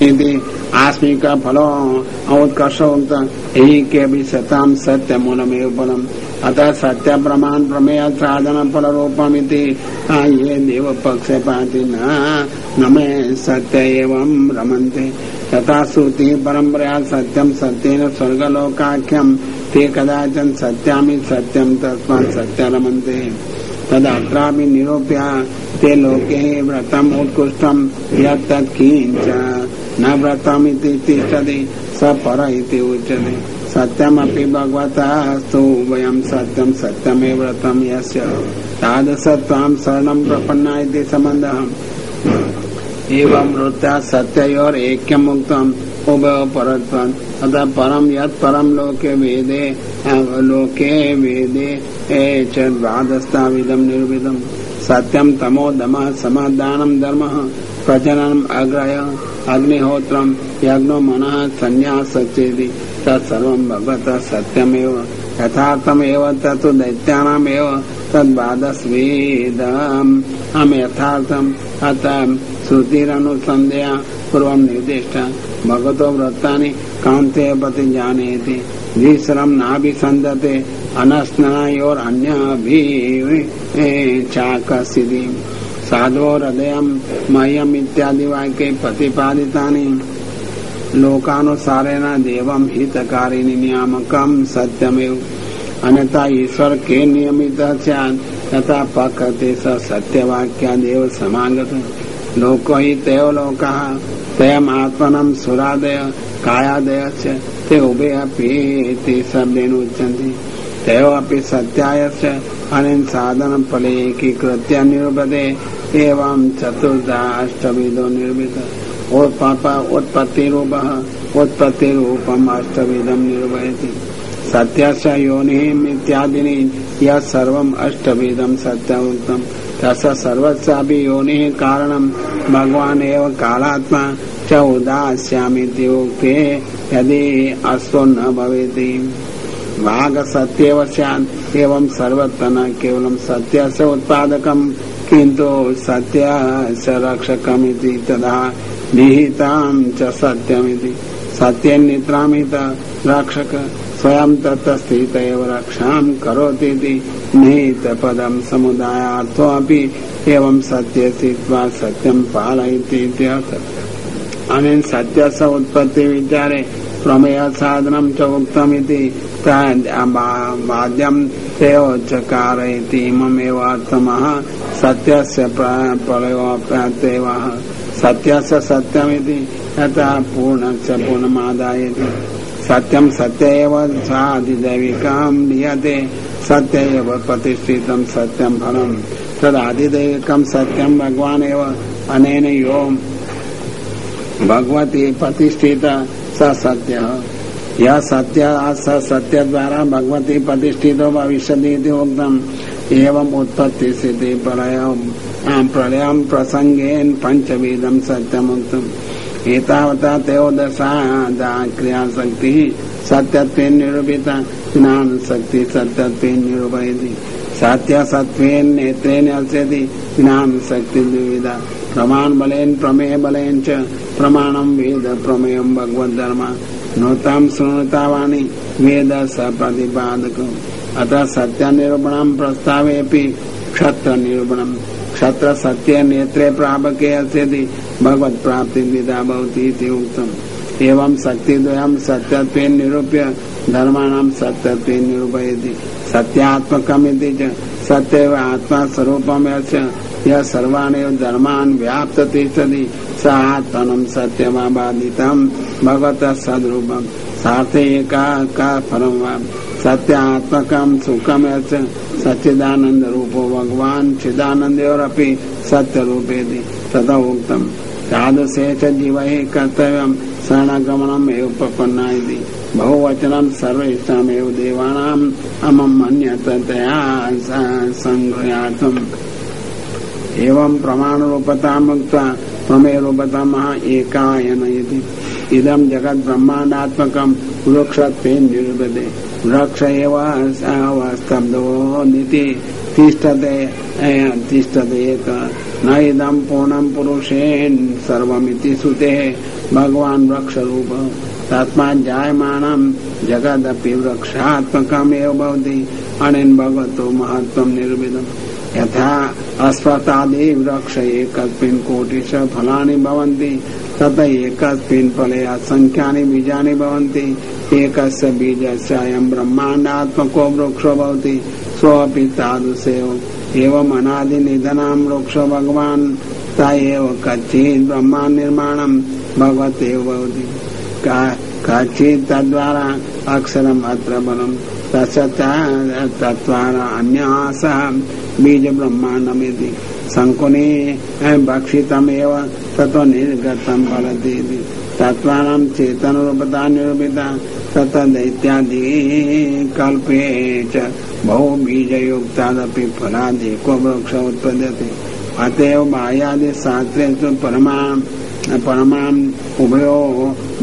इति आस्मिक फलो औत्कर्षोक्त यही के भी सताम सत्य मूलमेव फलम अतः सत्य प्रमाण प्रमेय साधन फल रूपमिति ये देव पक्षपाति न मे सत्य एवं रमन्ते तथा श्रुति परंपरा सत्यम सत्येन स्वर्गलोकाख्यम ते कदाचन सत्यामि सत्यम तस्मात् सत्य रमन्ते तदत्रापि निरूप्य ते लोके व्रतम उत्कृष्टम यत्किंच न व्रतमिति तिष्ठति स पर इति उच्यते सत्यमपि भगवतस्तु वयं सत्यं सत्यमेव व्रतं यस्य तादृशत्वां शरणं प्रपन्ना इति सम्बन्धः एवं वृत्त्या सत्ययोर ऐक्यम् उक्तम् उभयोः परत्वात् अतः परम यत् परम लोके वेदे च द्वादशताविदं निर्विदं सत्यं तमो दमः समः दानं धर्मः प्रजननम् अग्रयः अग्निहोत्रम् यज्ञो मनः संन्यासश्चेति तत्सर्वं भगवतः सत्यमेव यथार्थमेव तत्तु दैत्यानामेव तद्वादशवेदम् यथार्थम् अतः श्रुतिरनुसन्धया पूर्वं निर्दिष्टा भगवतो व्रतानि कान्ते पति जानेति द्विश्रम नाभिसन्दते अनस्नायोर अन्याभि चाकसिति साधो हृदयं मह्यम इत्यादि वाक्ये प्रतिपादितानि लोकानुसारेण देवं हितकारिणी नियामकं सत्यमेव अन्यथा ईश्वर के नियमित स्यात् तथा पकते स सत्यवाक्यादेव समागत लोको हि तयो लोकाः तयम् आत्मनं सुरादय कायादयस्य ते उभे अपि शब्देन उच्यन्ते तयो अपि सत्यायस्य अनेन साधन फले एकीकृत्य निरूपते एवं चतुर्धा अष्टविधो निर्मित उत्पत्तिरूपम् अष्टविधं निर्वहति सत्यस्य योनिः इत्यादिनि यत् सर्वम् अष्टविधं सत्यम् उक्तम् तस्य सर्वस्यापि योनिः कारणं भगवान् एव कालात्मा च उदास्यामीति उक्ते यदि अस्तो न भवेति भाग सत्येव स्यात् एवं सर्वत्र न केवलं सत्यस्य उत्पादकं किन्तु सत्यस्य रक्षकमिति तदा निहितं च सत्यमिति सत्यनिद्रामित रक्षक स्वयं तत्र स्थित एव रक्षां करोतीति निहित पदं समुदायार्थोऽपि एवं सत्ये स्थित्वा सत्यं पालयति अनेन सत्यस्य उत्पत्ति विचारे प्रमेय साधनं च उक्तमिति बाध्यं तेयोच्चकार इति इममेव अर्थमः सत्यस्य प्रलयोऽप्यतेवः सत्यस्य सत्यमिति यथा पूर्णस्य पूर्णमादायति सत्यं सत्य एव साधिदैविकं लीयते सत्य एव प्रतिष्ठितं सत्यं फलं तदाधिदैविकं सत्यं भगवान् एव अनेन यो भगवती प्रतिष्ठित स सत्यः यह सत्य स सत्य द्वारा भगवती प्रतिष्ठितो भविष्यति इति उक्तम् एवं उत्पत्ति स्थिति प्रलयं प्रसंगेन पंचविधं सत्यमुक्तम् एतावता त्रयोदशा क्रियाशक्तिः सत्यत्वेन निरूपिता ज्ञान शक्ति सत्यत्वेन निरूपयति सत्य सत्त्वेन नेत्रेण अस्यति ज्ञान शक्ति द्विविधा प्रमाण बलेन प्रमेय बलेन च प्रमाणं वेद प्रमेयं भगवद धर्म नोतां शृणुतावानि वेद स प्रतिपादकम् अतः सत्य निरूपणं प्रस्तावेपि क्षत्र निरूपणम् क्षत्र सत्य नेत्रे प्रापके अस्यति भगवत प्राप्ति विदा भवति इति उक्तम् एवं शक्तिद्वयं सत्यत्वेन निरूप्य धर्माणां सत्यत्वेन निरूपयति सत्यात्मकमिति च सत्यैव आत्मा स्वरूपम् यस्य यः सर्वानेव धर्मान् व्याप्य तिष्ठति स आत्मनं सत्यमाबाधितं भगवतः सद्रूपम् सार्थे एका परं वा सत्यात्मकं सुखम् यस्य सच्चिदानंद रूपो भगवान् चिदानंदयोरपि सत्य रूपेति तथा उक्तम् तादृशे च जीवैः कर्तव्यं शरणगमनम् एव प्रपन्ना इति बहुवचनं सर्वेषामेव देवानाम् अमं मन्यतया संग्रहार्थम् एवं प्रमाणरूपताम् उक्त्वा प्रमेयरूपताम् एकायन इति इदं जगत् ब्रह्माण्डात्मकं वृक्षत्वेन निरूप्यते वृक्ष एव स्तब्धो नीति तिष्ठते न इदं पूर्णं पुरुषेण सर्वमिति श्रुते भगवान् वृक्षरूप तस्मात् जायमानं जगदपि वृक्षात्मकमेव भवति अनेन भगवतो महत्त्वं निर्विदम् यथा अश्वत्थादि वृक्ष एकस्मिन् कोटिश फलानि भवन्ति तथा एकस्मिन् फले असंख्यानि बीजानि भवन्ति एकस्य बीजस्य अयं ब्रह्माण्डात्मको वृक्षो भवति सोऽपि तादृशेव एवम् अनादिनिधनं वृक्षो भगवान् स एव कच्चित् ब्रह्माण्ड निर्माणं भगवतेव भवति कच्चित् तद्वारा अक्षरम् अत्र बलम् तस्य तद्वारा अन्यासः बीज ब्रह्माण्डमिति शङ्कुनि भक्षितमेव ततो निर्गतं फलति तत्त्वानां चेतनरूपता निरूपिता तथा दैत्यादि कल्पे च बहु बीजयुक्तादपि फलादेको वृक्ष उत्पद्यते अतएव बाह्यादि शास्त्रेषु परमां उभयो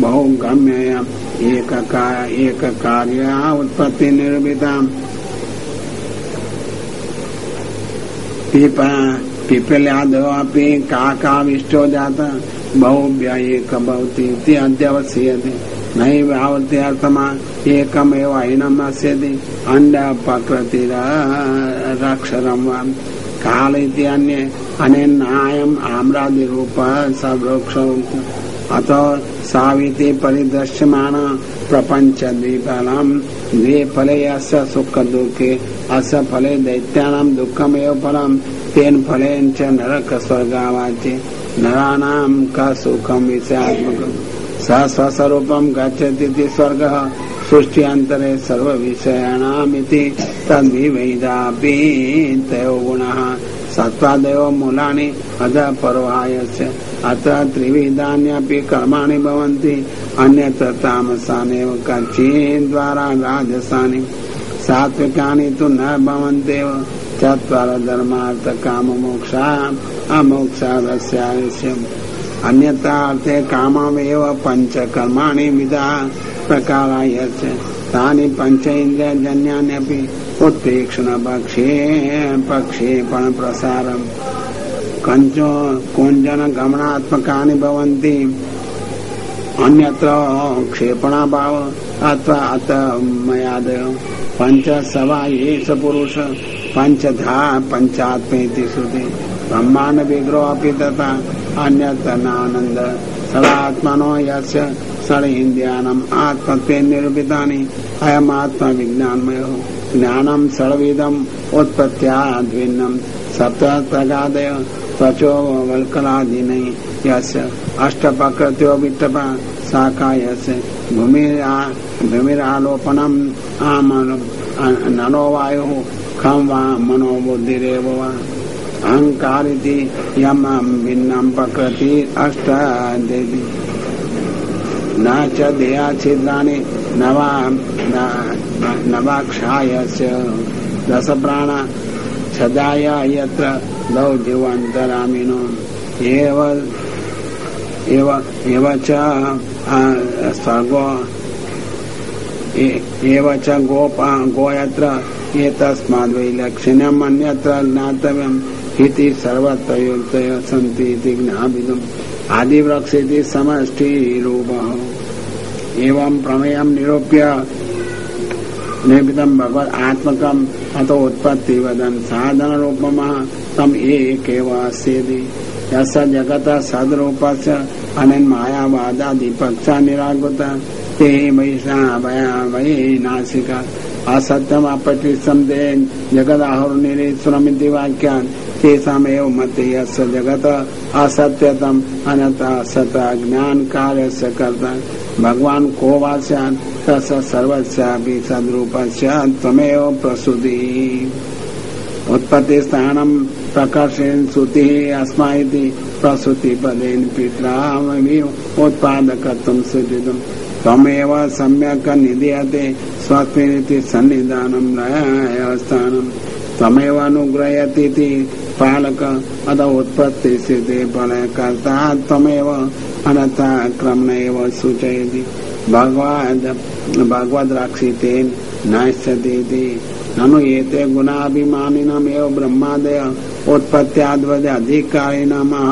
बहु गम्य एक कार्य उत्पत्ति निरूपिता पिपल्यादपि काकाविष्टो जाता बहुभ्य एक भवति अध्यवस्यते नैव आवृत्त्यर्थमा एकमेव ऐनम् अस्यति अंड प्रकृतिरक्षरं वा काल इति अन्ये अनेनायम् आम्रादिरूप सवृक्ष अतो साविति परिदृश्यमान प्रपंच द्विफलम् द्वे फले अस्य सुख दुःखे अस्य फले दैत्यानां दुःखमेव फलम् तेन फलेन च नरक स्वर्गावाचे नराणां का सुखं विषयात्मकम् स स्वस्वरूपं गच्छतीति स्वर्गः सृष्ट्यन्तरे सर्वविषयाणामिति तद्विवेदापि तयो गुणः सत्त्वादयो मूलानि अतः पर्वायस्य अत्र त्रिविधान्यपि कर्माणि भवन्ति अन्यत्र तामसानेव कच्चिद्वारा राजसानि सात्विकानि तु न भवन्त्येव चत्वार धर्मार्थ काम मोक्षा अमोक्षादस्यायुष्यम् अन्यथा अर्थे काममेव पंच कर्माणि विधा प्रकारा यस्य तानि पंच इन्द्रियजन्यान्यपि उत्प्रेक्षण प्रक्षेपण प्रसारम् कंचो कुंजन गमनात्मकानि भवन्ति अन्यत्र क्षेपणाभाव अथवा अतमयादयो पंच सवा एष पुरुष पंचधा पंचात्मेति श्रुति ब्रह्मांड विग्रहो अपि तथा अन्यत्र नानंद सदात्मनो यस्य षड इंद्रियाणाम् आत्मत्वेन निरूपितानि अयम् आत्मा विज्ञानमयो ज्ञानं षड्विधम् उत्पत्त्याद्भिन्नम् सप्त प्रगादय त्वचो वल्कलादीनि यस्य अष्टप्रकृत्यो विट्टपा शाखा यस्य भूमिरालोपनम् नलो वायुः खं वा मनो बुद्धिरेव वा अहंकारिति यम भिन्नं प्रकृति अष्टादेति न च देहा छिद्राणि नवाक्षायस्य दश प्राण छदाय यत्र दौ जीवान्तरामिनो एव च स्वर्गो एव च गोयत्र एतस्माद्वैलक्षण्यम् अन्यत्र ज्ञातव्यम् इति सर्वत्र युक्तयः सन्ति इति ज्ञातव्यम् आदिवृक्षेति समष्टिरूपः एवं प्रमेयं निरूप्य निर्मितं भगवत् आत्मकम् अतो उत्पत्ति वदन् साधन रूपमः तम् एकेव अस्येति यस्य जगतः सद्रूपस्य अनेन मायावादादि पक्षा निराकृता ते वैनाशिका असत्यम् अपटितं ते जगदाहुर्निरीश्वरमिति वाक्यात् तेषामेव मते यस्य जगतः असत्यतम् अन्यथा असत ज्ञान कार्यस्य कर्ता भगवान् को वा स्यात् तस्य सर्वस्यापि सद्रूपस्य त्वमेव प्रसूतिः उत्पत्ति स्थानं प्रकर्षेण श्रुतिः अस्मा इति प्रसूतिपदेन पितरामपि उत्पादकत्वं सूचितम् त्वमेव सम्यक् निधीयते स्वस्मिन्निति सन्निधानं न्यायस्थानं त्वमेव अनुग्रहयतीति पालक अथ उत्पत्ति स्थिते फलकर्ता त्वमेव अनथा क्रमणैव सूचयति भगवद्रक्षितेन नाश्यतीति ननु एते गुणाभिमानिनमेव ब्रह्मादय उत्पत्त्याद्वद अधिकारिणमः